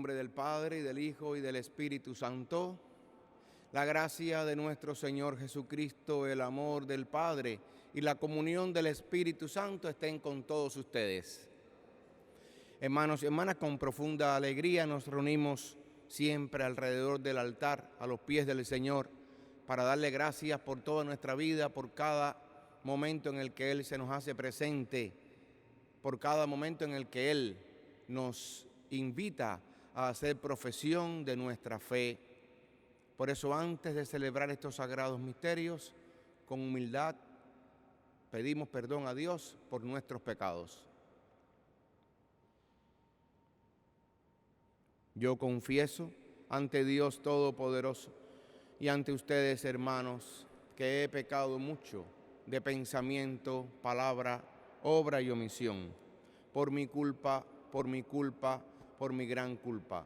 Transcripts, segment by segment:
nombre del Padre, y del Hijo, y del Espíritu Santo. La gracia de nuestro Señor Jesucristo, el amor del Padre y la comunión del Espíritu Santo estén con todos ustedes. Hermanos y hermanas, con profunda alegría nos reunimos siempre alrededor del altar, a los pies del Señor, para darle gracias por toda nuestra vida, por cada momento en el que Él se nos hace presente, por cada momento en el que Él nos invita a hacer profesión de nuestra fe. Por eso, antes de celebrar estos sagrados misterios, con humildad pedimos perdón a Dios por nuestros pecados. Yo confieso ante Dios Todopoderoso y ante ustedes, hermanos, que he pecado mucho de pensamiento, palabra, obra y omisión, por mi culpa, por mi gran culpa.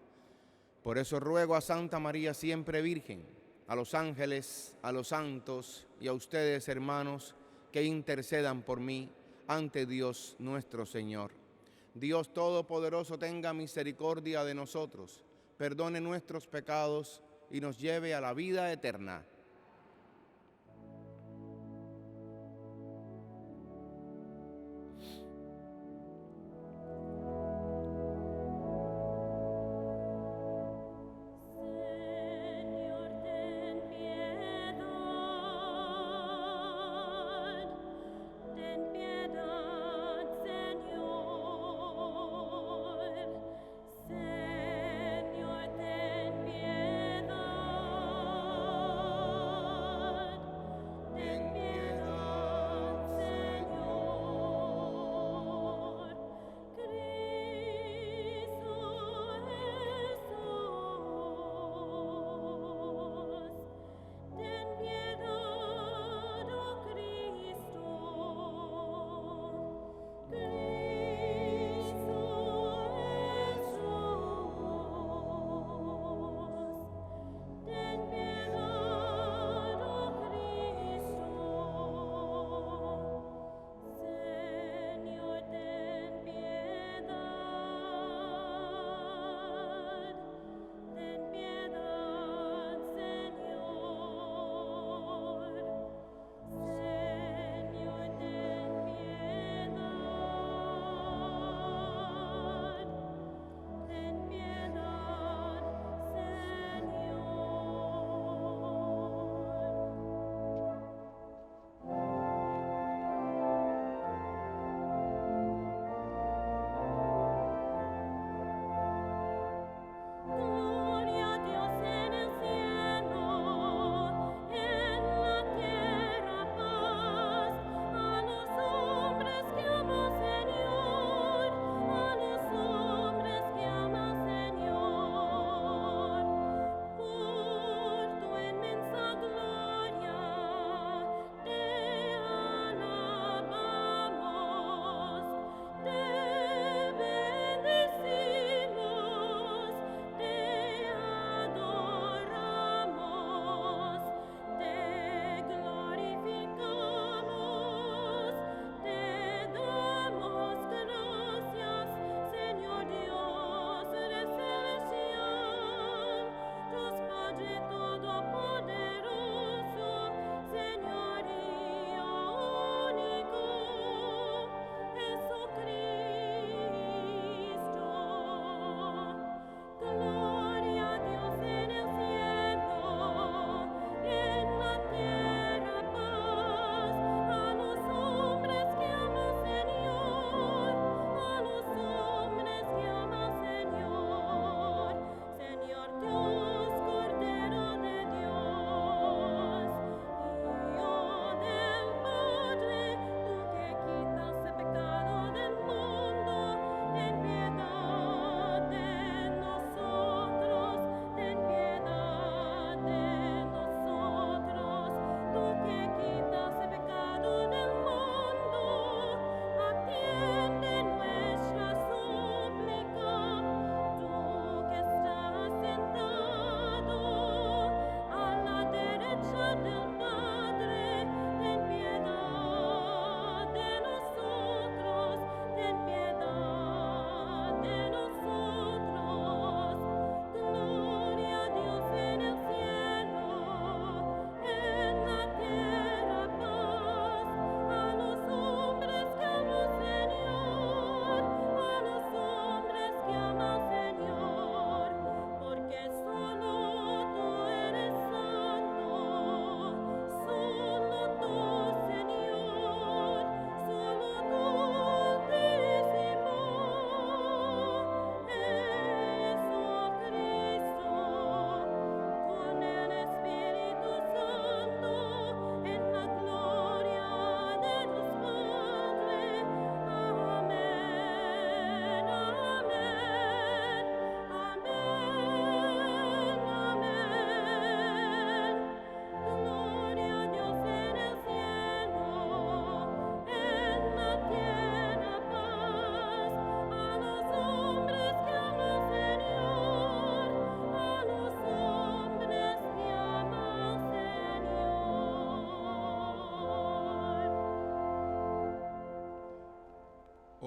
Por eso ruego a Santa María siempre Virgen, a los ángeles, a los santos y a ustedes, hermanos, que intercedan por mí ante Dios nuestro Señor. Dios Todopoderoso tenga misericordia de nosotros, perdone nuestros pecados y nos lleve a la vida eterna.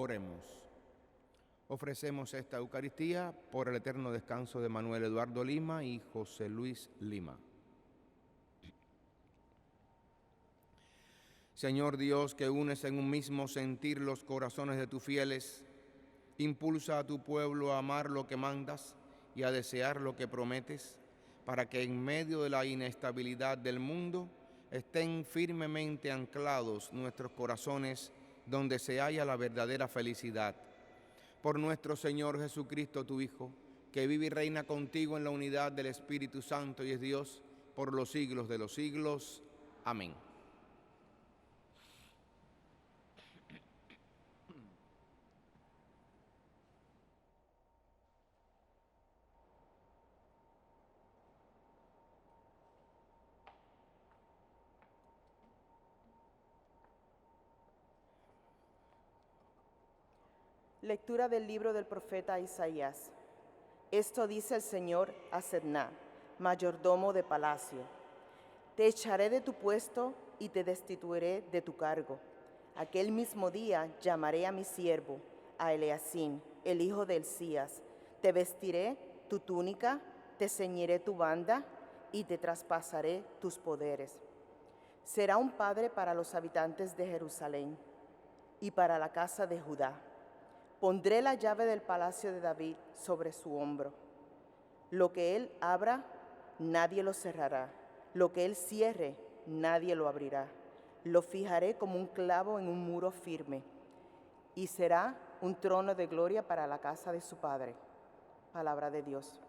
Oremos. Ofrecemos esta Eucaristía por el eterno descanso de Manuel Eduardo Lima y José Luis Lima. Señor Dios, que unes en un mismo sentir los corazones de tus fieles, impulsa a tu pueblo a amar lo que mandas y a desear lo que prometes, para que en medio de la inestabilidad del mundo estén firmemente anclados nuestros corazones donde se halla la verdadera felicidad. Por nuestro Señor Jesucristo, tu Hijo, que vive y reina contigo en la unidad del Espíritu Santo y es Dios por los siglos de los siglos. Amén. Lectura del libro del profeta Isaías. Esto dice el Señor a Sedná, mayordomo de palacio: Te echaré de tu puesto y te destituiré de tu cargo. Aquel mismo día llamaré a mi siervo, a Eleazín, el hijo de Hilcías. Te vestiré tu túnica, te ceñiré tu banda y te traspasaré tus poderes. Será un padre para los habitantes de Jerusalén y para la casa de Judá. Pondré la llave del palacio de David sobre su hombro. Lo que él abra, nadie lo cerrará. Lo que él cierre, nadie lo abrirá. Lo fijaré como un clavo en un muro firme, y será un trono de gloria para la casa de su padre. Palabra de Dios.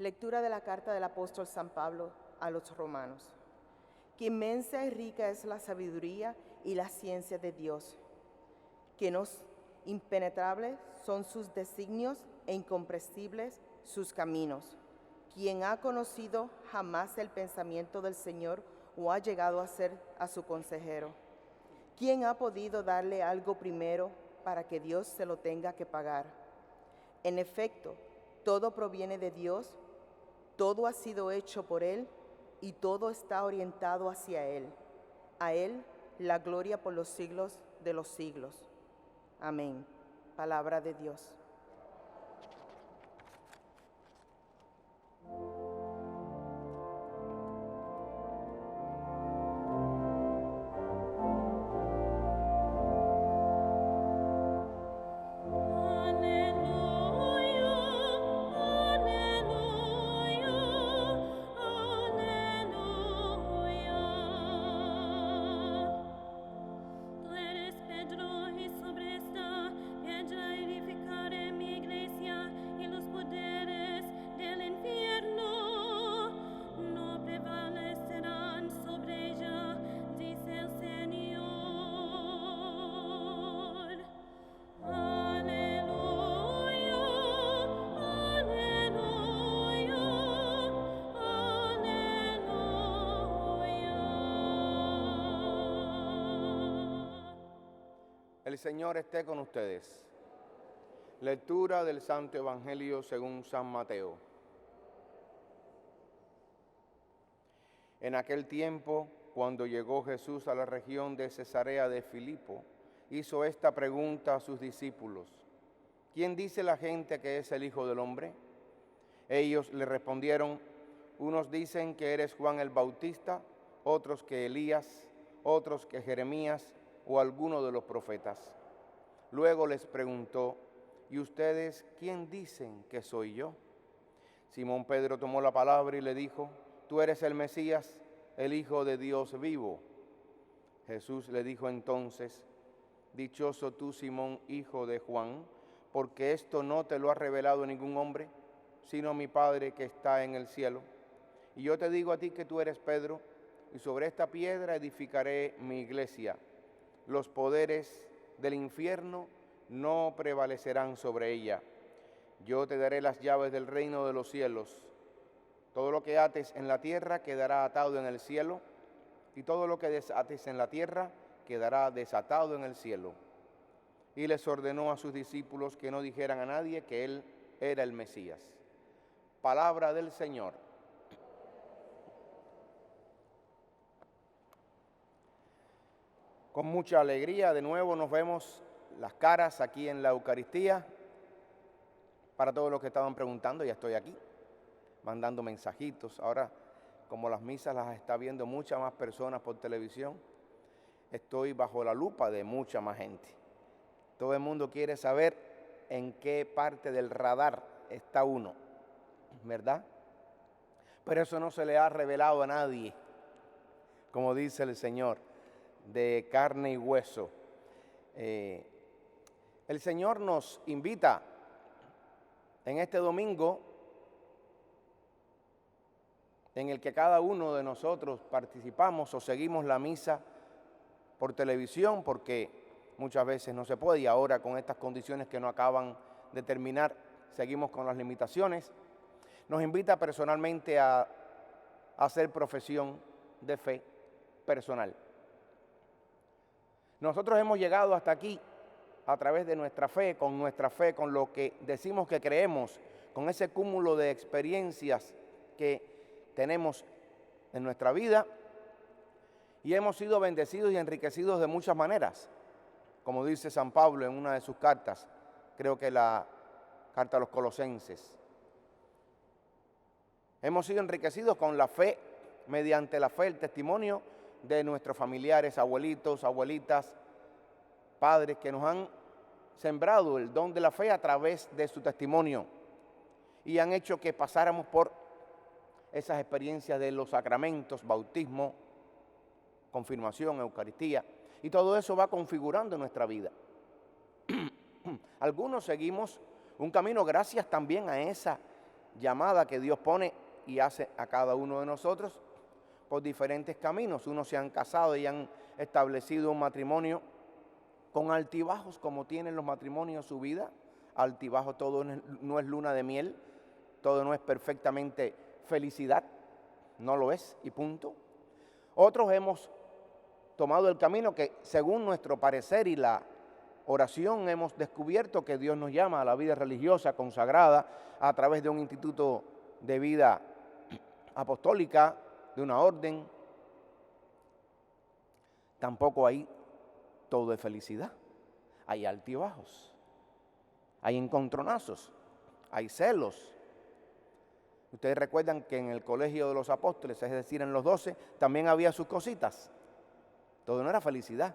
Lectura de la carta del apóstol San Pablo a los romanos. Qué inmensa y rica es la sabiduría y la ciencia de Dios, que impenetrables son sus designios e incomprensibles sus caminos. ¿Quién ha conocido jamás el pensamiento del Señor o ha llegado a ser a su consejero? ¿Quién ha podido darle algo primero para que Dios se lo tenga que pagar? En efecto, todo proviene de Dios, todo ha sido hecho por Él y todo está orientado hacia Él. A Él la gloria por los siglos de los siglos. Amén. Palabra de Dios. Alleluia, alleluia, El Señor esté con ustedes. Lectura del Santo Evangelio según San Mateo. En aquel tiempo, cuando llegó Jesús a la región de Cesarea de Filipo, hizo esta pregunta a sus discípulos: ¿Quién dice la gente que es el Hijo del Hombre? Ellos le respondieron: unos dicen que eres Juan el Bautista, otros que Elías, otros que Jeremías o alguno de los profetas. Luego les preguntó: ¿y ustedes quién dicen que soy yo? Simón Pedro tomó la palabra y le dijo: tú eres el Mesías, el Hijo de Dios vivo. Jesús le dijo entonces: dichoso tú, Simón, hijo de Juan, porque esto no te lo ha revelado ningún hombre, sino mi Padre que está en el cielo. Y yo te digo a ti que tú eres Pedro, y sobre esta piedra edificaré mi iglesia. Los poderes del infierno no prevalecerán sobre ella. Yo te daré las llaves del reino de los cielos. Todo lo que ates en la tierra quedará atado en el cielo, y todo lo que desates en la tierra quedará desatado en el cielo. Y les ordenó a sus discípulos que no dijeran a nadie que él era el Mesías. Palabra del Señor. Con mucha alegría de nuevo nos vemos las caras aquí en la Eucaristía. Para todos los que estaban preguntando, ya estoy aquí, mandando mensajitos. Ahora, como las misas las está viendo muchas más personas por televisión, estoy bajo la lupa de mucha más gente. Todo el mundo quiere saber en qué parte del radar está uno, ¿verdad? Pero eso no se le ha revelado a nadie, como dice el Señor, de carne y hueso. El Señor nos invita en este domingo, en el que cada uno de nosotros participamos o seguimos la misa por televisión, porque muchas veces no se puede, y ahora con estas condiciones que no acaban de terminar, seguimos con las limitaciones. Nos invita personalmente a hacer profesión de fe personal. Nosotros hemos llegado hasta aquí a través de nuestra fe, con lo que decimos que creemos, con ese cúmulo de experiencias que tenemos en nuestra vida, y hemos sido bendecidos y enriquecidos de muchas maneras. Como dice San Pablo en una de sus cartas, creo que la carta a los Colosenses. Hemos sido enriquecidos con la fe, mediante la fe, el testimonio de nuestros familiares, abuelitos, abuelitas, padres que nos han sembrado el don de la fe a través de su testimonio y han hecho que pasáramos por esas experiencias de los sacramentos, bautismo, confirmación, Eucaristía, y todo eso va configurando nuestra vida. Algunos seguimos un camino gracias también a esa llamada que Dios pone y hace a cada uno de nosotros por diferentes caminos. Unos se han casado y han establecido un matrimonio con altibajos, como tienen los matrimonios su vida. Altibajos, todo no es luna de miel, todo no es perfectamente felicidad, no lo es y punto. Otros hemos tomado el camino que, según nuestro parecer y la oración, hemos descubierto que Dios nos llama a la vida religiosa consagrada a través de un instituto de vida apostólica, de una orden. Tampoco hay todo de felicidad. Hay altibajos, hay encontronazos, hay celos. Ustedes recuerdan que en el colegio de los apóstoles, es decir, en los 12, también había sus cositas. Todo no era felicidad.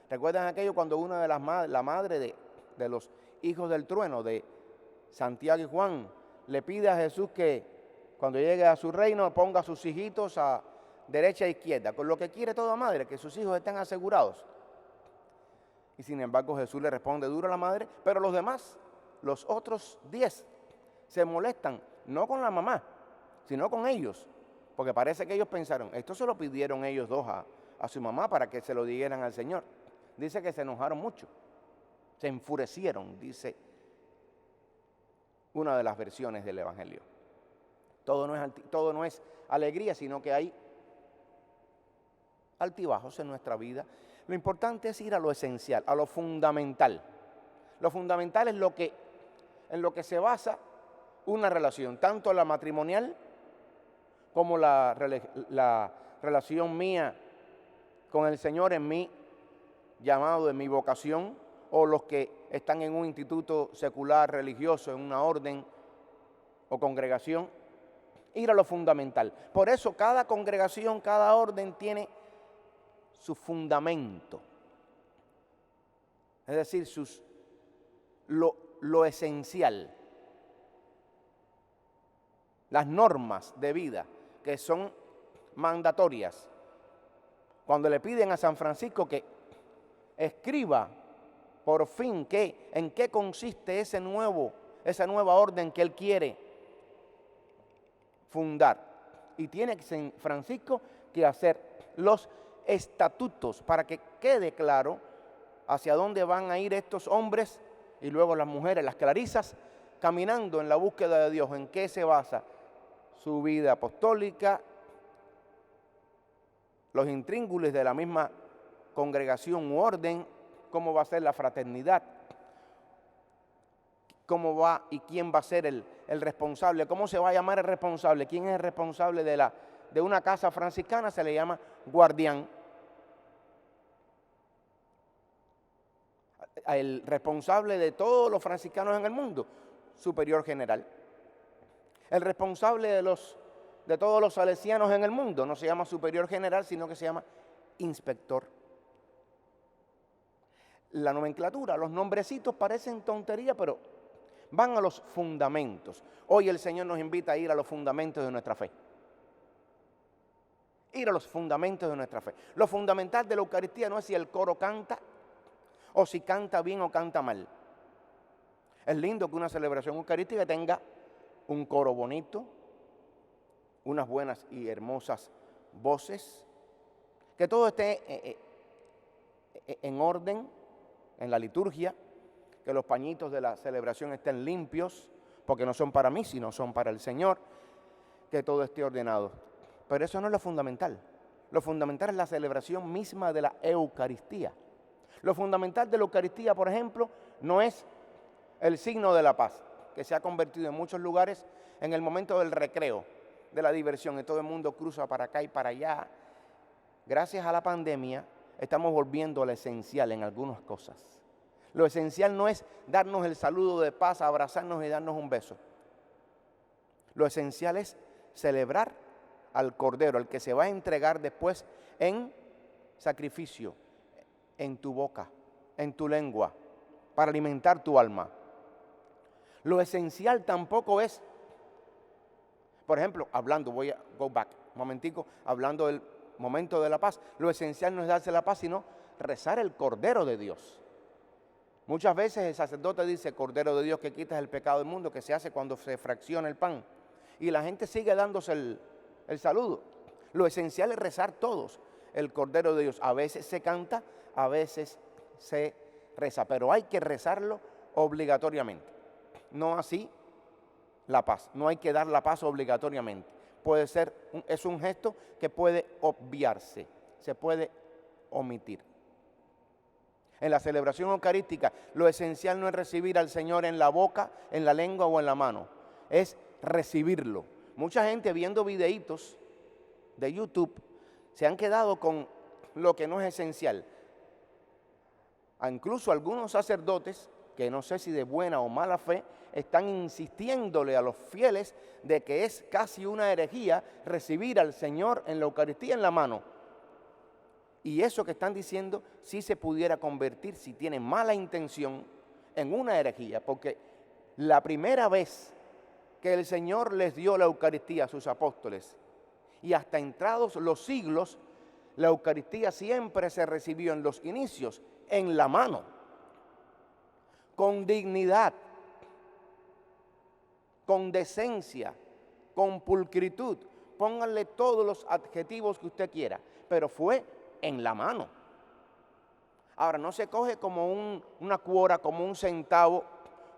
¿Recuerdan aquello cuando una de la madre de los hijos del trueno, de Santiago y Juan, le pide a Jesús que cuando llegue a su reino ponga a sus hijitos a derecha e izquierda, con lo que quiere toda madre, que sus hijos estén asegurados? Y sin embargo Jesús le responde duro a la madre, pero los demás, los otros 10, se molestan, no con la mamá, sino con ellos, porque parece que ellos pensaron, esto se lo pidieron ellos dos a su mamá para que se lo dijeran al Señor. Dice que se enojaron mucho, se enfurecieron, dice una de las versiones del Evangelio. Todo no es alegría, sino que hay altibajos en nuestra vida. Lo importante es ir a lo esencial, a lo fundamental. Lo fundamental es en lo que se basa una relación, tanto la matrimonial como la relación mía con el Señor en mi llamado, en mi vocación, o los que están en un instituto secular religioso, en una orden o congregación. Ir a lo fundamental. Por eso cada congregación, cada orden tiene su fundamento. Es decir, lo esencial. Las normas de vida que son mandatorias. Cuando le piden a San Francisco que escriba por fin en qué consiste esa nueva orden que él quiere fundar. Y tiene San Francisco que hacer los estatutos para que quede claro hacia dónde van a ir estos hombres y luego las mujeres, las clarisas, caminando en la búsqueda de Dios. ¿En qué se basa su vida apostólica? Los intríngulis de la misma congregación u orden, cómo va a ser la fraternidad, cómo va y quién va a ser el responsable, cómo se va a llamar el responsable, quién es el responsable de una casa franciscana, se le llama guardián. El responsable de todos los franciscanos en el mundo, superior general. El responsable de todos los salesianos en el mundo no se llama superior general, sino que se llama inspector. La nomenclatura, los nombrecitos parecen tontería, pero van a los fundamentos. Hoy el Señor nos invita a ir a los fundamentos de nuestra fe. Ir a los fundamentos de nuestra fe. Lo fundamental de la Eucaristía no es si el coro canta o si canta bien o canta mal. Es lindo que una celebración eucarística tenga un coro bonito, unas buenas y hermosas voces, que todo esté en orden en la liturgia, que los pañitos de la celebración estén limpios, porque no son para mí, sino son para el Señor, que todo esté ordenado. Pero eso no es lo fundamental. Lo fundamental es la celebración misma de la Eucaristía. Lo fundamental de la Eucaristía, por ejemplo, no es el signo de la paz, que se ha convertido en muchos lugares en el momento del recreo, de la diversión, y todo el mundo cruza para acá y para allá. Gracias a la pandemia, estamos volviendo a lo esencial en algunas cosas. Lo esencial no es darnos el saludo de paz, abrazarnos y darnos un beso. Lo esencial es celebrar al Cordero, al que se va a entregar después en sacrificio, en tu boca, en tu lengua, para alimentar tu alma. Lo esencial tampoco es, por ejemplo, voy a go back un momentico, hablando del momento de la paz, lo esencial no es darse la paz, sino rezar el Cordero de Dios. Muchas veces el sacerdote dice, Cordero de Dios que quitas el pecado del mundo, que se hace cuando se fracciona el pan. Y la gente sigue dándose el saludo. Lo esencial es rezar todos el Cordero de Dios. A veces se canta, a veces se reza, pero hay que rezarlo obligatoriamente. No así la paz. No hay que dar la paz obligatoriamente. Es un gesto que puede obviarse, se puede omitir. En la celebración eucarística, lo esencial no es recibir al Señor en la boca, en la lengua o en la mano, es recibirlo. Mucha gente viendo videitos de YouTube se han quedado con lo que no es esencial. Incluso algunos sacerdotes, que no sé si de buena o mala fe, están insistiéndole a los fieles de que es casi una herejía recibir al Señor en la Eucaristía en la mano. Y eso que están diciendo sí se pudiera convertir, si tienen mala intención, en una herejía, porque la primera vez que el Señor les dio la Eucaristía a sus apóstoles, y hasta entrados los siglos, la Eucaristía siempre se recibió en los inicios en la mano, con dignidad, con decencia, con pulcritud. Pónganle todos los adjetivos que usted quiera, pero fue en la mano. Ahora, no se coge como una cuora, como un centavo,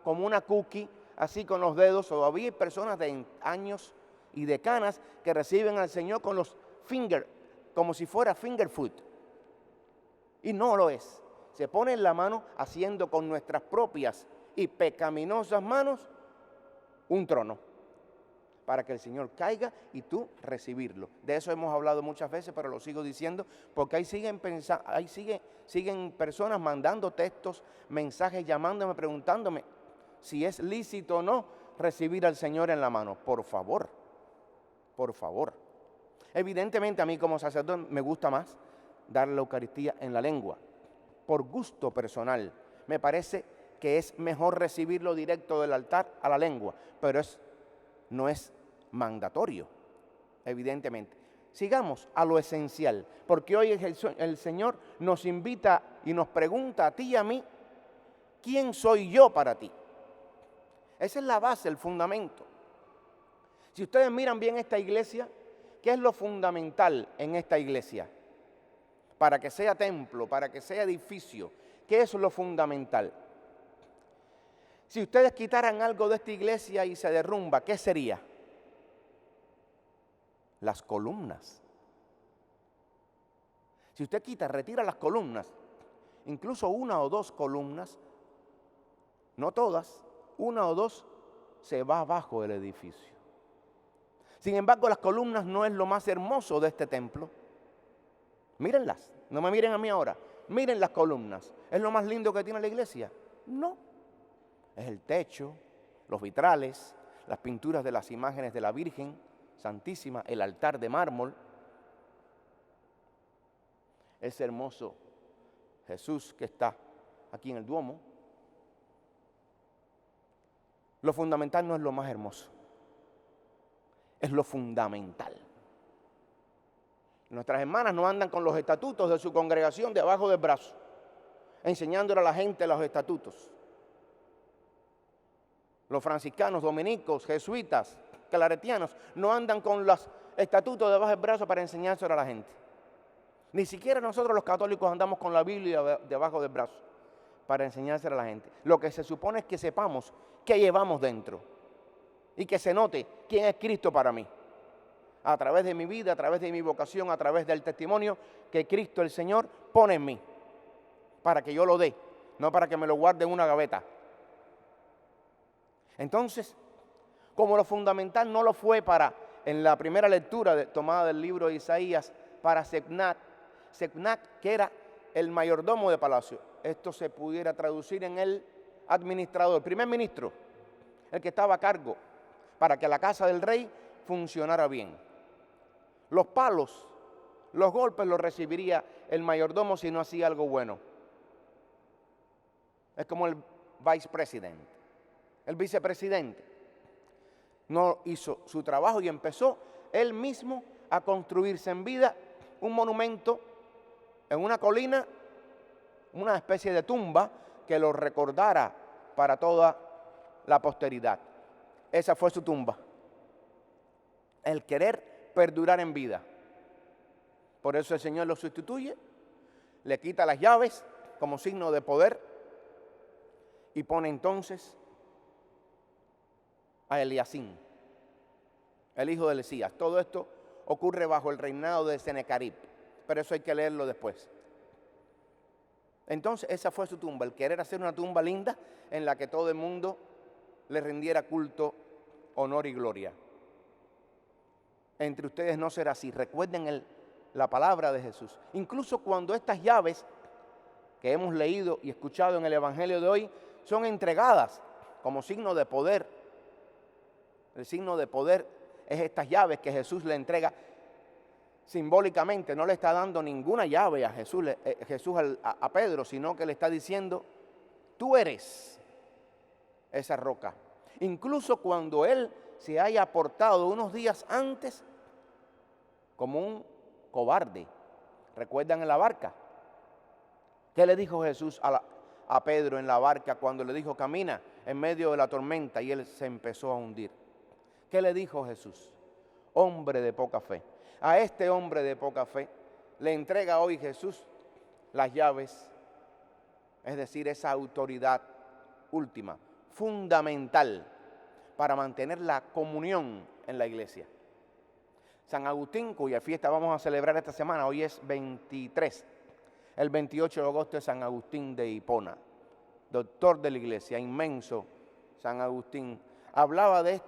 como una cookie, así con los dedos. Todavía hay personas de años y de canas que reciben al Señor con los finger, como si fuera finger food. Y no lo es. Se pone en la mano haciendo con nuestras propias y pecaminosas manos un trono para que el Señor caiga y tú recibirlo. De eso hemos hablado muchas veces, pero lo sigo diciendo porque ahí siguen personas mandando textos, mensajes, llamándome, preguntándome si es lícito o no recibir al Señor en la mano. Por favor, por favor. Evidentemente a mí como sacerdote me gusta más dar la Eucaristía en la lengua. Por gusto personal, me parece que es mejor recibirlo directo del altar a la lengua, pero no es mandatorio, evidentemente. Sigamos a lo esencial, porque hoy el Señor nos invita y nos pregunta a ti y a mí, ¿quién soy yo para ti? Esa es la base, el fundamento. Si ustedes miran bien esta iglesia, ¿qué es lo fundamental en esta iglesia? Para que sea templo, para que sea edificio, ¿qué es lo fundamental? Si ustedes quitaran algo de esta iglesia y se derrumba, ¿qué sería? Las columnas. Si usted retira las columnas, incluso una o dos columnas, no todas, una o dos, se va abajo del edificio. Sin embargo, las columnas no es lo más hermoso de este templo. Mírenlas, no me miren a mí ahora, miren las columnas. ¿Es lo más lindo que tiene la iglesia? No. Es el techo, los vitrales, las pinturas de las imágenes de la Virgen Santísima, el altar de mármol, ese hermoso Jesús que está aquí en el Duomo. Lo fundamental no es lo más hermoso, es lo fundamental. Nuestras hermanas no andan con los estatutos de su congregación debajo del brazo, enseñándole a la gente los estatutos. Los franciscanos, dominicos, jesuitas, claretianos, no andan con los estatutos debajo del brazo para enseñárselo a la gente. Ni siquiera nosotros los católicos andamos con la Biblia debajo del brazo para enseñárselo a la gente. Lo que se supone es que sepamos qué llevamos dentro y que se note quién es Cristo para mí. A través de mi vida, a través de mi vocación, a través del testimonio que Cristo el Señor pone en mí, para que yo lo dé, no para que me lo guarde en una gaveta. Entonces, como lo fundamental no lo fue en la primera lectura tomada del libro de Isaías, para Sebnat, que era el mayordomo de palacio. Esto se pudiera traducir en el administrador, el primer ministro, el que estaba a cargo, para que la casa del rey funcionara bien. Los palos, los golpes los recibiría el mayordomo si no hacía algo bueno. Es como el vicepresidente. El vicepresidente no hizo su trabajo y empezó él mismo a construirse en vida un monumento en una colina, una especie de tumba que lo recordara para toda la posteridad. Esa fue su tumba. El querer perdurar en vida. Por eso el Señor lo sustituye, le quita las llaves como signo de poder y pone entonces a Eliacim, el hijo de Elías. Todo esto ocurre bajo el reinado de Senecarib, pero eso hay que leerlo después. Entonces esa fue su tumba, el querer hacer una tumba linda en la que todo el mundo le rindiera culto, honor y gloria. Entre ustedes no será así. Recuerden la palabra de Jesús. Incluso cuando estas llaves que hemos leído y escuchado en el Evangelio de hoy son entregadas como signo de poder. El signo de poder es estas llaves que Jesús le entrega simbólicamente. No le está dando ninguna llave a Jesús a Pedro, sino que le está diciendo, tú eres esa roca. Incluso cuando él se haya portado unos días antes como un cobarde. ¿Recuerdan en la barca? ¿Qué le dijo Jesús a Pedro en la barca cuando le dijo camina en medio de la tormenta y él se empezó a hundir? ¿Qué le dijo Jesús? Hombre de poca fe. A este hombre de poca fe le entrega hoy Jesús las llaves, es decir, esa autoridad última, fundamental para mantener la comunión en la iglesia. San Agustín, cuya fiesta vamos a celebrar esta semana, hoy es 23. el 28 de agosto es San Agustín de Hipona, doctor de la iglesia, inmenso San Agustín. Hablaba de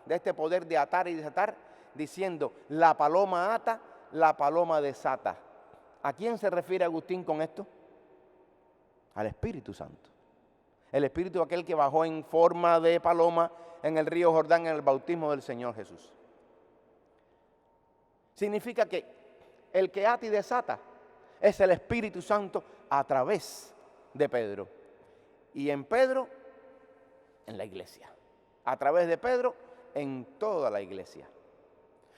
este poder de atar y desatar, diciendo, la paloma ata, la paloma desata. ¿A quién se refiere Agustín con esto? Al Espíritu Santo. El Espíritu aquel que bajó en forma de paloma en el río Jordán en el bautismo del Señor Jesús. Significa que el que ata y desata es el Espíritu Santo a través de Pedro. Y en Pedro, en la iglesia. A través de Pedro, en toda la iglesia.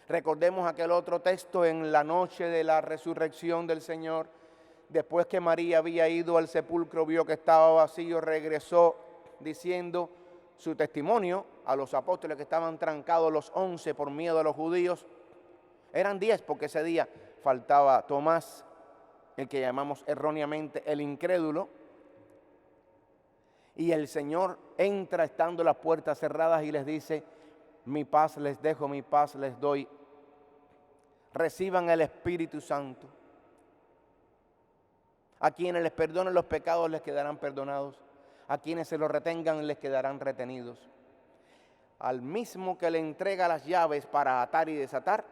Recordemos aquel otro texto en la noche de la resurrección del Señor. Después que María había ido al sepulcro, vio que estaba vacío, regresó diciendo su testimonio a los apóstoles que estaban trancados, los 11 por miedo a los judíos. Eran 10 porque ese día faltaba Tomás, el que llamamos erróneamente el incrédulo. Y el Señor entra estando las puertas cerradas y les dice, mi paz les dejo, mi paz les doy. Reciban el Espíritu Santo. A quienes les perdonen los pecados les quedarán perdonados. A quienes se los retengan les quedarán retenidos. Al mismo que le entrega las llaves para atar y desatar,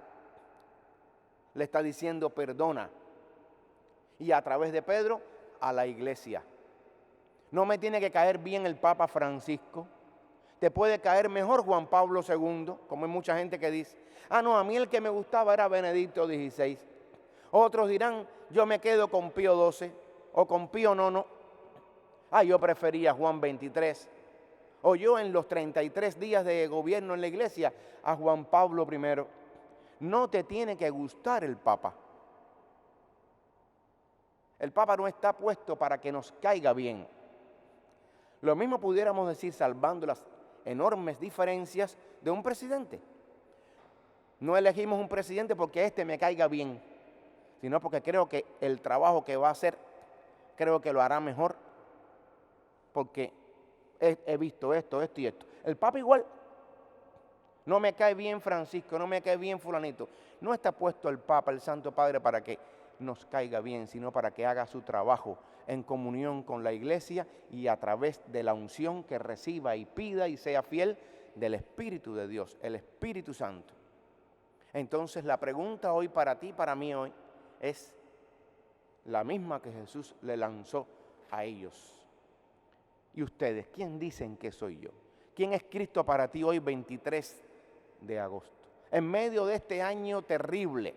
le está diciendo perdona. Y a través de Pedro, a la iglesia. No me tiene que caer bien el Papa Francisco. Te puede caer mejor Juan Pablo II, como hay mucha gente que dice, no, a mí el que me gustaba era Benedicto XVI. Otros dirán, yo me quedo con Pío XII o con Pío IX. Yo prefería Juan XXIII. O yo en los 33 días de gobierno en la iglesia a Juan Pablo I. No te tiene que gustar el Papa. El Papa no está puesto para que nos caiga bien. Lo mismo pudiéramos decir salvando las enormes diferencias de un presidente. No elegimos un presidente porque me caiga bien, sino porque creo que el trabajo que va a hacer, creo que lo hará mejor, porque he visto esto y esto. El Papa igual. No me cae bien Francisco, no me cae bien fulanito. No está puesto el Papa, el Santo Padre, para que nos caiga bien, sino para que haga su trabajo en comunión con la iglesia y a través de la unción que reciba y pida y sea fiel del Espíritu de Dios, el Espíritu Santo. Entonces la pregunta hoy para ti, para mí hoy, es la misma que Jesús le lanzó a ellos. ¿Y ustedes quién dicen que soy yo? ¿Quién es Cristo para ti hoy 23 de agosto? En medio de este año terrible,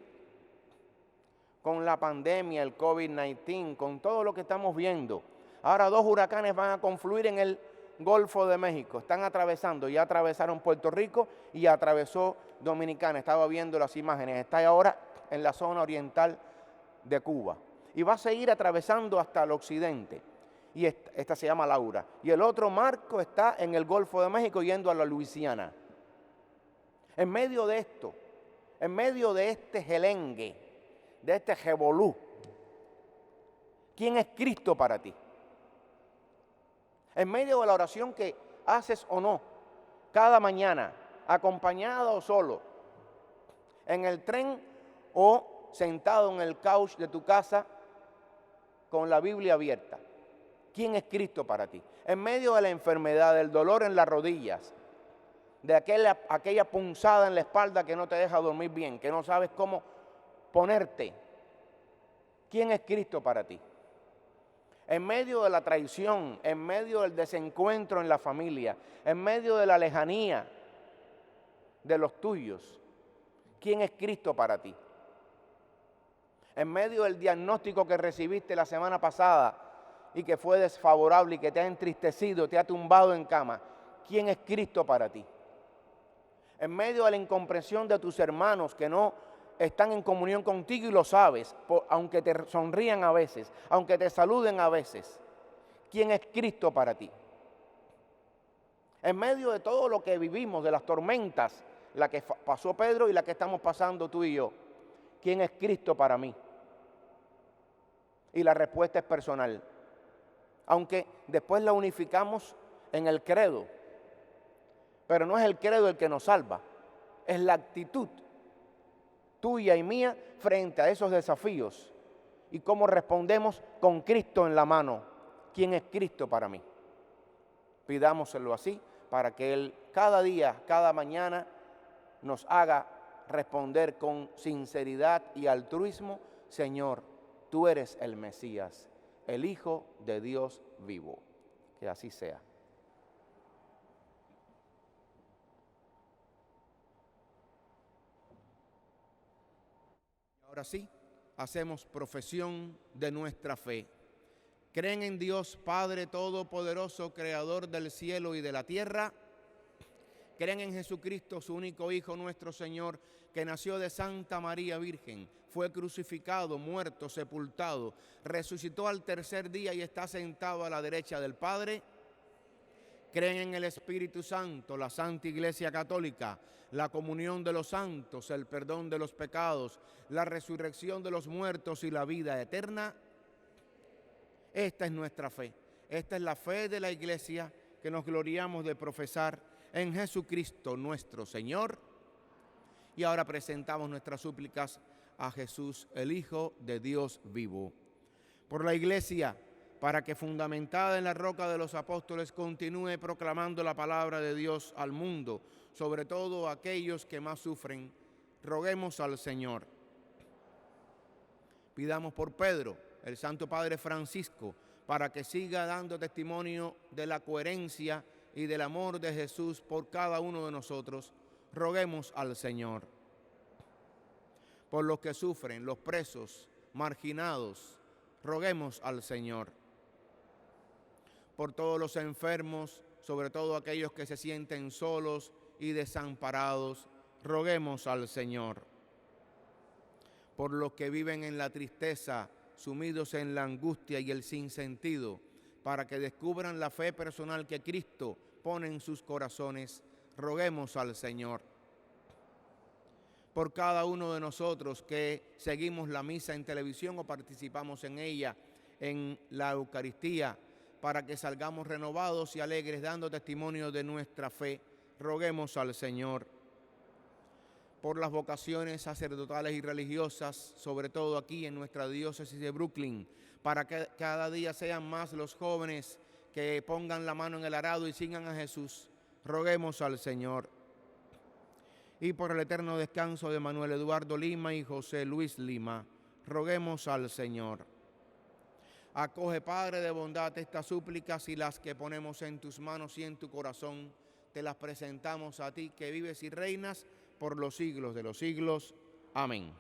con la pandemia, el COVID-19, con todo lo que estamos viendo. Ahora 2 huracanes van a confluir en el Golfo de México. Están atravesando, ya atravesaron Puerto Rico y atravesó Dominicana. Estaba viendo las imágenes. Está ahora en la zona oriental de Cuba. Y va a seguir atravesando hasta el occidente. Y esta se llama Laura. Y el otro marco está en el Golfo de México yendo a la Luisiana. En medio de esto, en medio de este gelengue, de este revolú, ¿quién es Cristo para ti? En medio de la oración que haces o no, cada mañana, acompañado o solo, en el tren o sentado en el couch de tu casa con la Biblia abierta. ¿Quién es Cristo para ti? En medio de la enfermedad, del dolor en las rodillas, de aquella punzada en la espalda que no te deja dormir bien, que no sabes cómo ponerte. ¿Quién es Cristo para ti? En medio de la traición, en medio del desencuentro en la familia, en medio de la lejanía de los tuyos, ¿quién es Cristo para ti? En medio del diagnóstico que recibiste la semana pasada y que fue desfavorable y que te ha entristecido, te ha tumbado en cama, ¿quién es Cristo para ti? En medio de la incomprensión de tus hermanos que no están en comunión contigo y lo sabes, aunque te sonrían a veces, aunque te saluden a veces, ¿quién es Cristo para ti? En medio de todo lo que vivimos, de las tormentas, la que pasó Pedro y la que estamos pasando tú y yo, ¿quién es Cristo para mí? Y la respuesta es personal, aunque después la unificamos en el credo, pero no es el credo el que nos salva, es la actitud tuya y mía frente a esos desafíos ¿Y cómo respondemos? Con Cristo en la mano. ¿Quién es Cristo para mí? Pidámoselo así para que Él cada día, cada mañana nos haga responder con sinceridad y altruismo: Señor, tú eres el Mesías, el Hijo de Dios vivo. Que así sea. Ahora sí, hacemos profesión de nuestra fe. ¿Creen en Dios Padre Todopoderoso, Creador del cielo y de la tierra? ¿Creen en Jesucristo, su único Hijo, nuestro Señor, que nació de Santa María Virgen, fue crucificado, muerto, sepultado, resucitó al tercer día y está sentado a la derecha del Padre? ¿Creen en el Espíritu Santo, la Santa Iglesia Católica, la comunión de los santos, el perdón de los pecados, la resurrección de los muertos y la vida eterna? Esta es nuestra fe. Esta es la fe de la Iglesia que nos gloriamos de profesar en Jesucristo nuestro Señor. Y ahora presentamos nuestras súplicas a Jesús, el Hijo de Dios vivo. Por la Iglesia, para que fundamentada en la roca de los apóstoles continúe proclamando la palabra de Dios al mundo, sobre todo a aquellos que más sufren, roguemos al Señor. Pidamos por Pedro, el Santo Padre Francisco, para que siga dando testimonio de la coherencia y del amor de Jesús por cada uno de nosotros. Roguemos al Señor. Por los que sufren, los presos, marginados, roguemos al Señor. Por todos los enfermos, sobre todo aquellos que se sienten solos y desamparados, roguemos al Señor. Por los que viven en la tristeza, sumidos en la angustia y el sinsentido, para que descubran la fe personal que Cristo pone en sus corazones, roguemos al Señor. Por cada uno de nosotros que seguimos la misa en televisión o participamos en ella, en la Eucaristía, para que salgamos renovados y alegres dando testimonio de nuestra fe, roguemos al Señor. Por las vocaciones sacerdotales y religiosas, sobre todo aquí en nuestra diócesis de Brooklyn, para que cada día sean más los jóvenes que pongan la mano en el arado y sigan a Jesús, roguemos al Señor. Y por el eterno descanso de Manuel Eduardo Lima y José Luis Lima, roguemos al Señor. Acoge, Padre de bondad, estas súplicas y las que ponemos en tus manos y en tu corazón, te las presentamos a ti, que vives y reinas por los siglos de los siglos. Amén.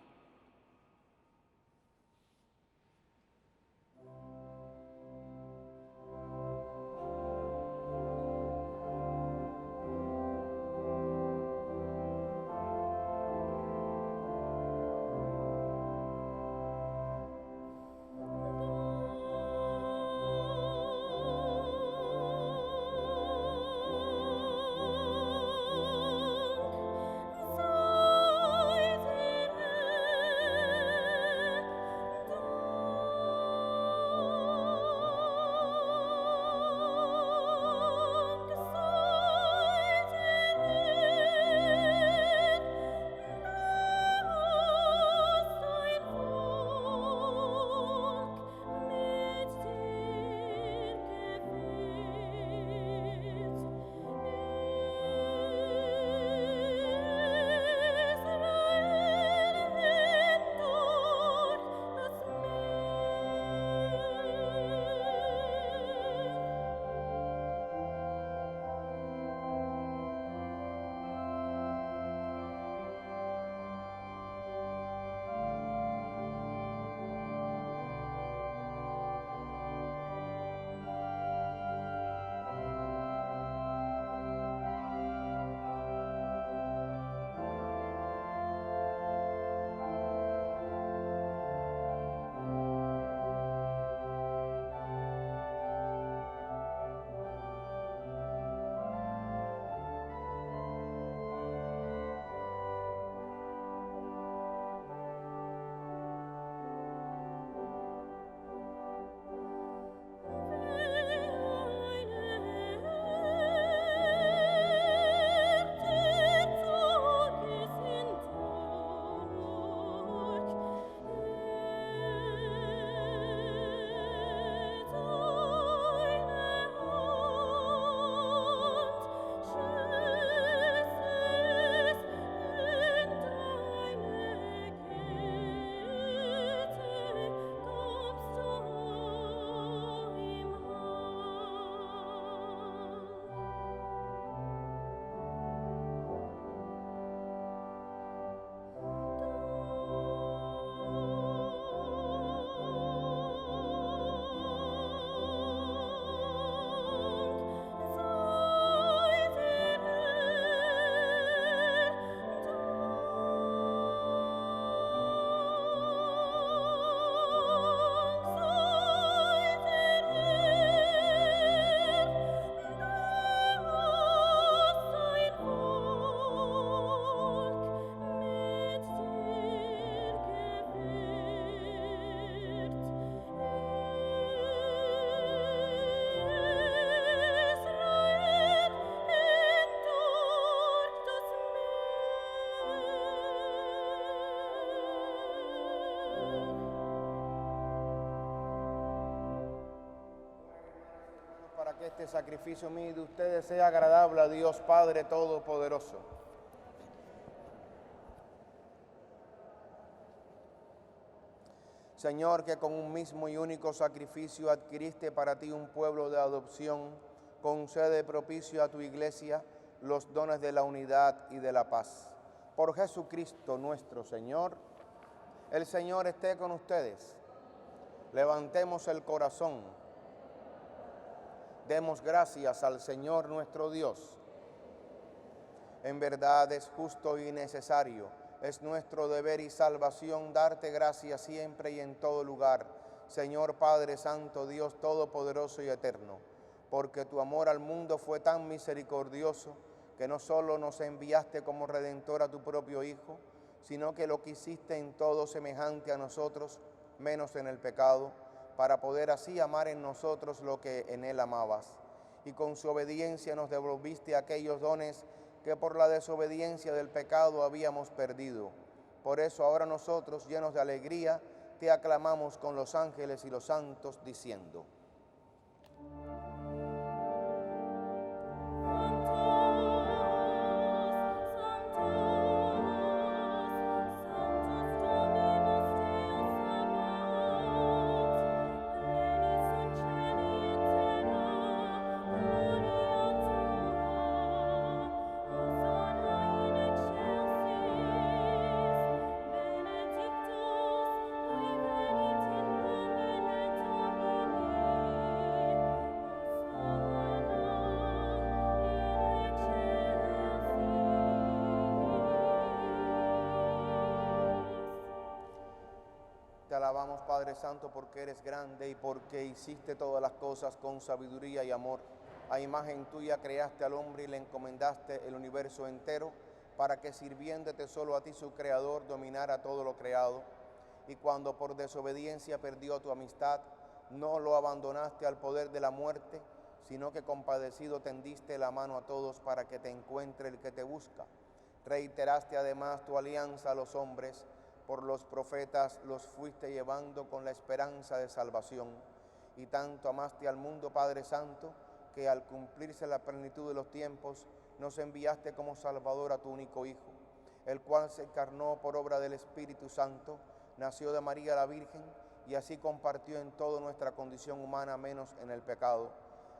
este sacrificio mío y de ustedes sea agradable a Dios Padre Todopoderoso. Señor, que con un mismo y único sacrificio adquiriste para ti un pueblo de adopción, concede propicio a tu iglesia los dones de la unidad y de la paz. Por Jesucristo nuestro Señor. El Señor esté con ustedes. Levantemos el corazón. Demos gracias al Señor nuestro Dios. En verdad es justo y necesario, es nuestro deber y salvación darte gracias siempre y en todo lugar, Señor Padre Santo, Dios Todopoderoso y Eterno, porque tu amor al mundo fue tan misericordioso que no solo nos enviaste como Redentor a tu propio Hijo, sino que lo quisiste en todo semejante a nosotros, menos en el pecado, para poder así amar en nosotros lo que en Él amabas. Y con su obediencia nos devolviste aquellos dones que por la desobediencia del pecado habíamos perdido. Por eso ahora nosotros, llenos de alegría, te aclamamos con los ángeles y los santos, diciendo: Te alabamos, Padre Santo, porque eres grande y porque hiciste todas las cosas con sabiduría y amor. A imagen tuya creaste al hombre y le encomendaste el universo entero, para que sirviéndote solo a ti, su Creador, dominara todo lo creado. Y cuando por desobediencia perdió tu amistad, no lo abandonaste al poder de la muerte, sino que compadecido tendiste la mano a todos para que te encuentre el que te busca. Reiteraste además tu alianza a los hombres, por los profetas los fuiste llevando con la esperanza de salvación. Y tanto amaste al mundo, Padre Santo, que al cumplirse la plenitud de los tiempos, nos enviaste como Salvador a tu único Hijo, el cual se encarnó por obra del Espíritu Santo, nació de María la Virgen, y así compartió en toda nuestra condición humana, menos en el pecado.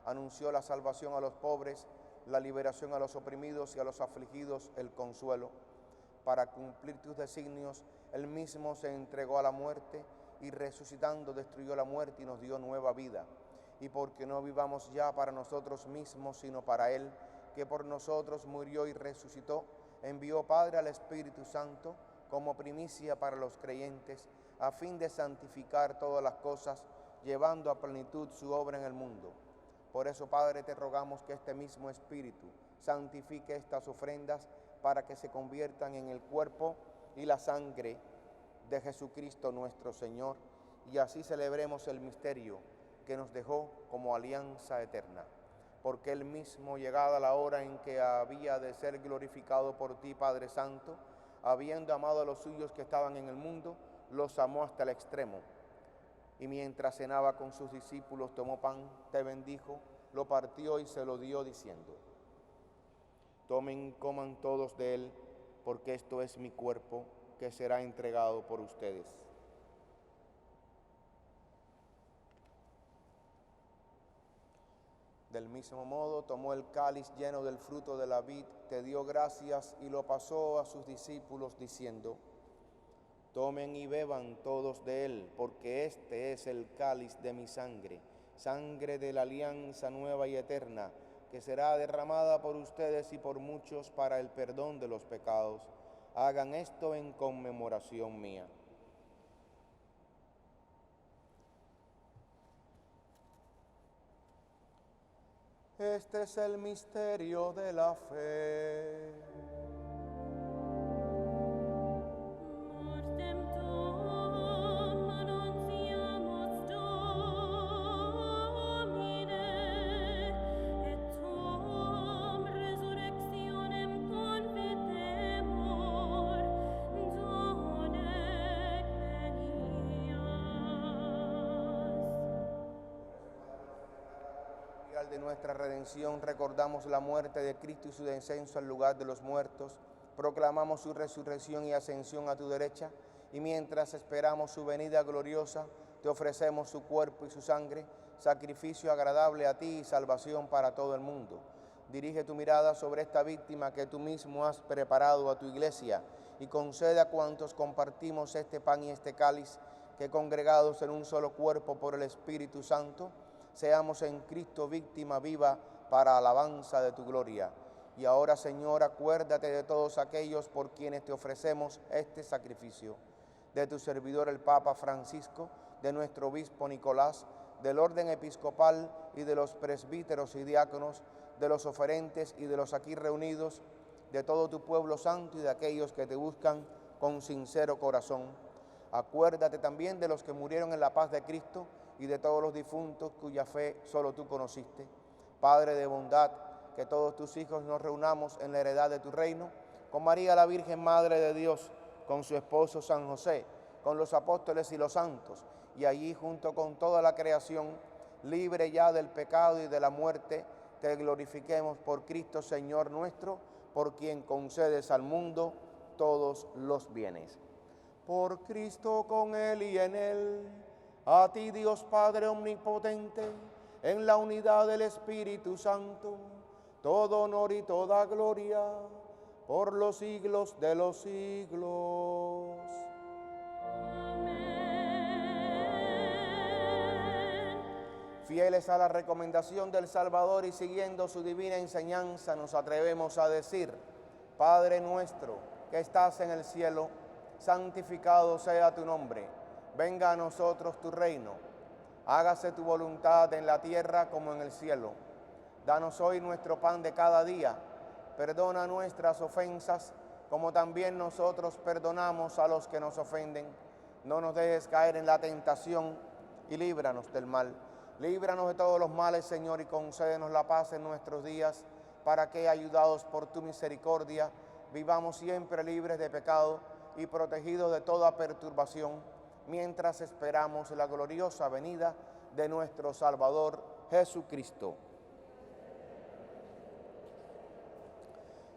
Anunció la salvación a los pobres, la liberación a los oprimidos y a los afligidos el consuelo. Para cumplir tus designios, Él mismo se entregó a la muerte y resucitando destruyó la muerte y nos dio nueva vida. Y porque no vivamos ya para nosotros mismos, sino para Él, que por nosotros murió y resucitó, envió Padre al Espíritu Santo como primicia para los creyentes, a fin de santificar todas las cosas, llevando a plenitud su obra en el mundo. Por eso, Padre, te rogamos que este mismo Espíritu santifique estas ofrendas para que se conviertan en el cuerpo y la sangre de Jesucristo nuestro Señor, y así celebremos el misterio que nos dejó como alianza eterna. Porque Él mismo, llegada la hora en que había de ser glorificado por ti, Padre Santo, habiendo amado a los suyos que estaban en el mundo, los amó hasta el extremo. Y mientras cenaba con sus discípulos, tomó pan, te bendijo, lo partió y se lo dio, diciendo: tomen, coman todos de él, porque esto es mi cuerpo, que será entregado por ustedes. Del mismo modo, tomó el cáliz lleno del fruto de la vid, te dio gracias y lo pasó a sus discípulos, diciendo: tomen y beban todos de él, porque este es el cáliz de mi sangre, sangre de la alianza nueva y eterna, que será derramada por ustedes y por muchos para el perdón de los pecados. Hagan esto en conmemoración mía. Este es el misterio de la fe. de nuestra redención, recordamos la muerte de Cristo y su descenso al lugar de los muertos, proclamamos su resurrección y ascensión a tu derecha, y mientras esperamos su venida gloriosa, te ofrecemos su cuerpo y su sangre, sacrificio agradable a ti y salvación para todo el mundo. Dirige tu mirada sobre esta víctima que tú mismo has preparado a tu iglesia, y concede a cuantos compartimos este pan y este cáliz, que congregados en un solo cuerpo por el Espíritu Santo, seamos en Cristo víctima viva para alabanza de tu gloria. Y ahora, Señor, acuérdate de todos aquellos por quienes te ofrecemos este sacrificio, de tu servidor el Papa Francisco, de nuestro obispo Nicolás, del orden episcopal y de los presbíteros y diáconos, de los oferentes y de los aquí reunidos, de todo tu pueblo santo y de aquellos que te buscan con sincero corazón. Acuérdate también de los que murieron en la paz de Cristo y de todos los difuntos cuya fe solo tú conociste. Padre de bondad, que todos tus hijos nos reunamos en la heredad de tu reino, con María la Virgen Madre de Dios, con su esposo San José, con los apóstoles y los santos, y allí junto con toda la creación, libre ya del pecado y de la muerte, te glorifiquemos por Cristo Señor nuestro, por quien concedes al mundo todos los bienes. Por Cristo, con Él y en Él, a ti Dios Padre omnipotente, en la unidad del Espíritu Santo, todo honor y toda gloria, por los siglos de los siglos. Fieles a la recomendación del Salvador y siguiendo su divina enseñanza, nos atrevemos a decir: Padre nuestro, que estás en el cielo, santificado sea tu nombre. Venga a nosotros tu reino. Hágase tu voluntad en la tierra como en el cielo. Danos hoy nuestro pan de cada día. Perdona nuestras ofensas, como también nosotros perdonamos a los que nos ofenden. No nos dejes caer en la tentación y líbranos del mal. Líbranos de todos los males, Señor, y concédenos la paz en nuestros días, para que, ayudados por tu misericordia, vivamos siempre libres de pecado y protegidos de toda perturbación, mientras esperamos la gloriosa venida de nuestro Salvador Jesucristo.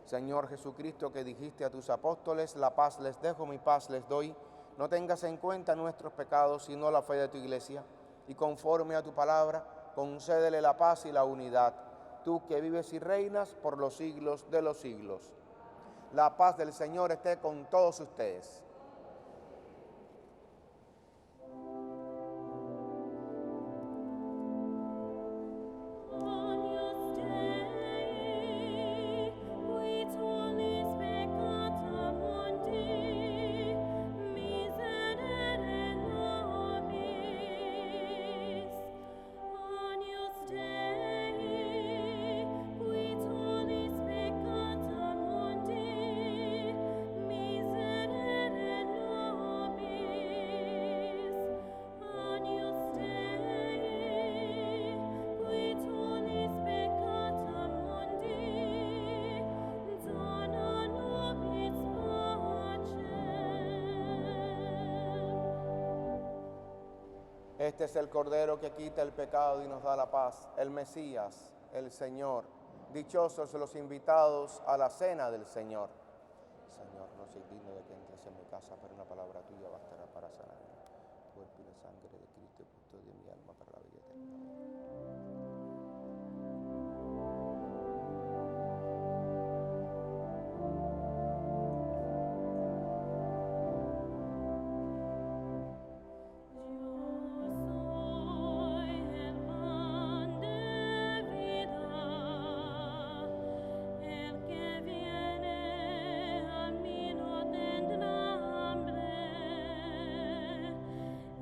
Señor Jesucristo, que dijiste a tus apóstoles: la paz les dejo, mi paz les doy, no tengas en cuenta nuestros pecados, sino la fe de tu iglesia, y conforme a tu palabra, concédele la paz y la unidad, tú que vives y reinas por los siglos de los siglos. La paz del Señor esté con todos ustedes. Este es el Cordero que quita el pecado y nos da la paz, el Mesías, el Señor. Dichosos los invitados a la cena del Señor. Señor, no soy digno de que entres en mi casa, pero una palabra tuya bastará para sanarme. Cuerpo y la sangre de Cristo, custodia de mi alma para la vida eterna.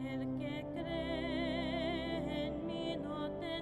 El que cree en mí no tendrá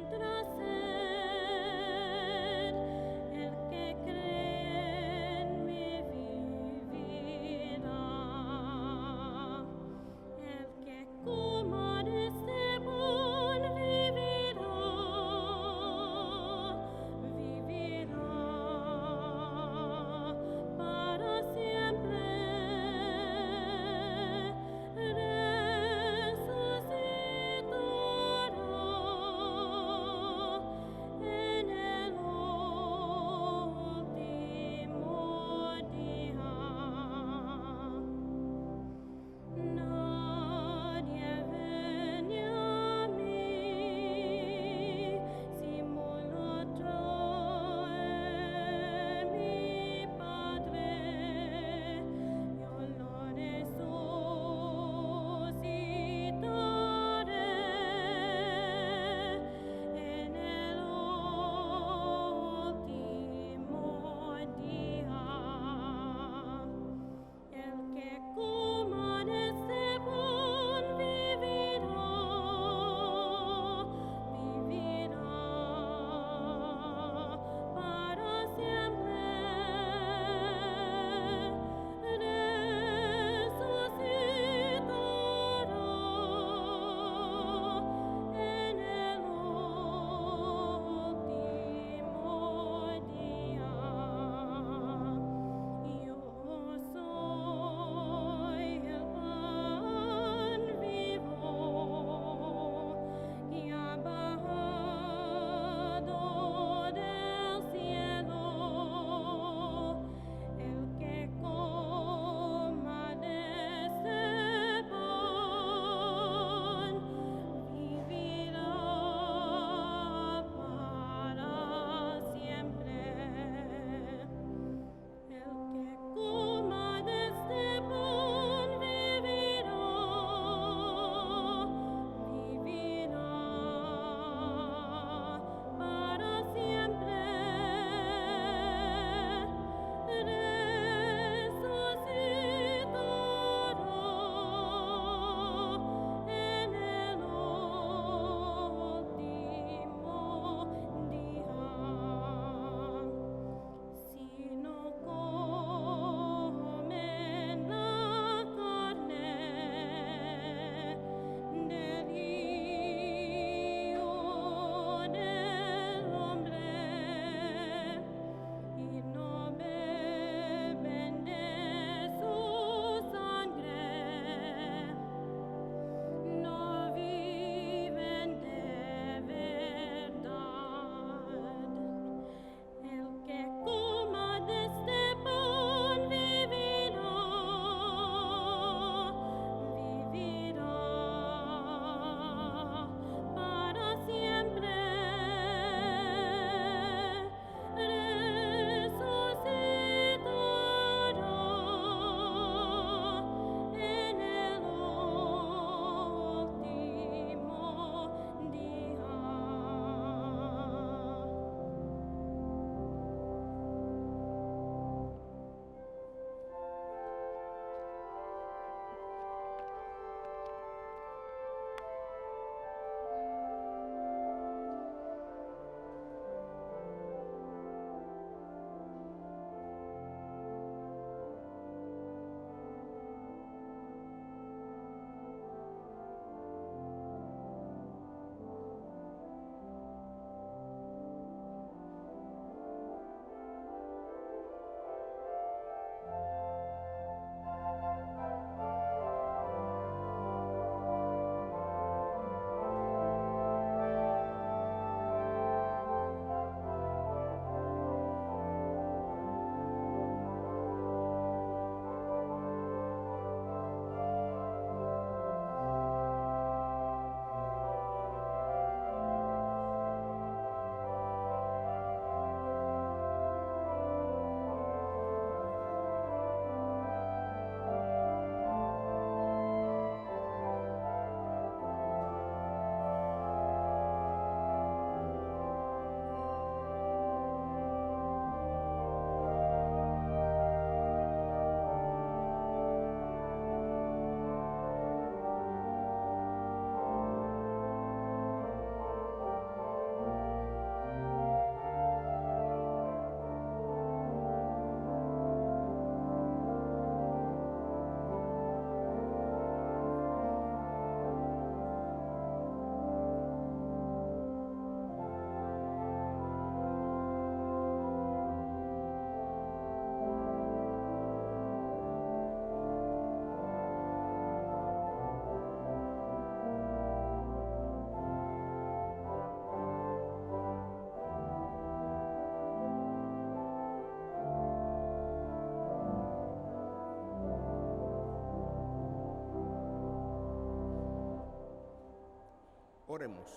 Oremos.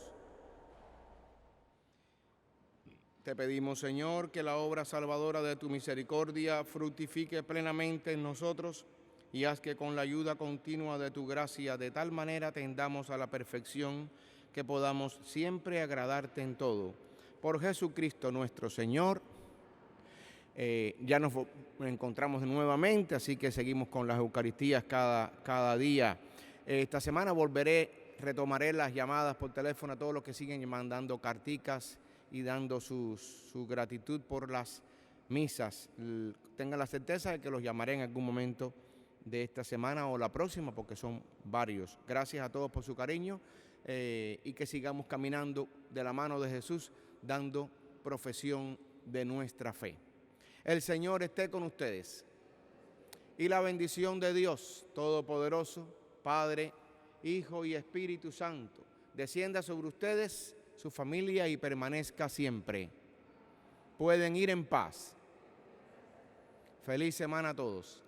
Te pedimos, Señor, que la obra salvadora de tu misericordia fructifique plenamente en nosotros y haz que con la ayuda continua de tu gracia de tal manera tendamos a la perfección que podamos siempre agradarte en todo. Por Jesucristo nuestro Señor. Ya nos encontramos nuevamente, así que seguimos con las Eucaristías cada día. Esta semana retomaré las llamadas por teléfono a todos los que siguen mandando carticas y dando su gratitud por las misas. Tengan la certeza de que los llamaré en algún momento de esta semana o la próxima, porque son varios. Gracias a todos por su cariño y que sigamos caminando de la mano de Jesús, dando profesión de nuestra fe. El Señor esté con ustedes. Y la bendición de Dios Todopoderoso, Padre, Hijo y Espíritu Santo, descienda sobre ustedes, su familia y permanezca siempre. Pueden ir en paz. Feliz semana a todos.